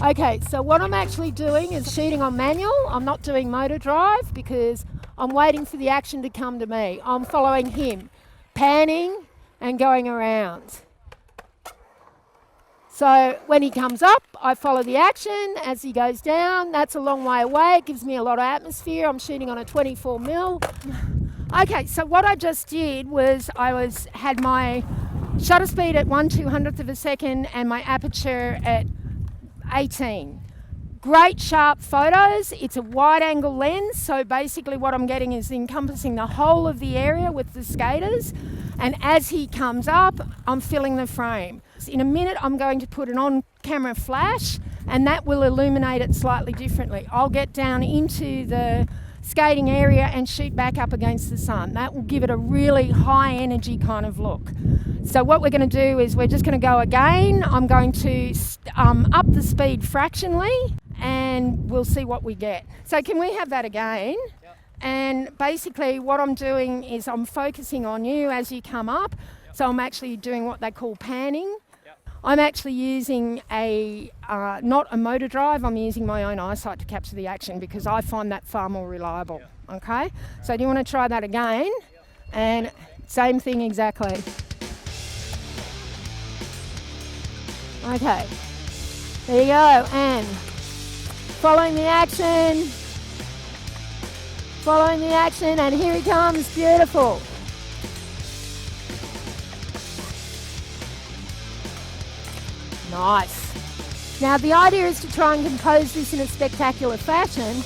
Okay, so what I'm actually doing is shooting on manual. I'm not doing motor drive because I'm waiting for the action to come to me. I'm following him, panning and going around. So when he comes up, I follow the action. As he goes down, that's a long way away. It gives me a lot of atmosphere. I'm shooting on a 24mm. Okay, so what I just did was had my shutter speed at 1/200th of a second and my aperture at 18. Great sharp photos. It's a wide angle lens, so basically what I'm getting is encompassing the whole of the area with the skaters, and as he comes up, I'm filling the frame. In a minute I'm going to put an on-camera flash and that will illuminate it slightly differently. I'll get down into the skating area and shoot back up against the sun. That will give it a really high energy kind of look. So what we're going to do is we're just going to go again. I'm going to up the speed fractionally and we'll see what we get. So can we have that again? Yep. And basically what I'm doing is I'm focusing on you as you come up. Yep. So I'm actually doing what they call panning. Yep. I'm actually using not a motor drive, I'm using my own eyesight to capture the action because I find that far more reliable. Yep. Okay? So do you want to try that again? Yep. And same thing exactly. Okay, there you go, and following the action, and here he comes, beautiful. Nice. Now the idea is to try and compose this in a spectacular fashion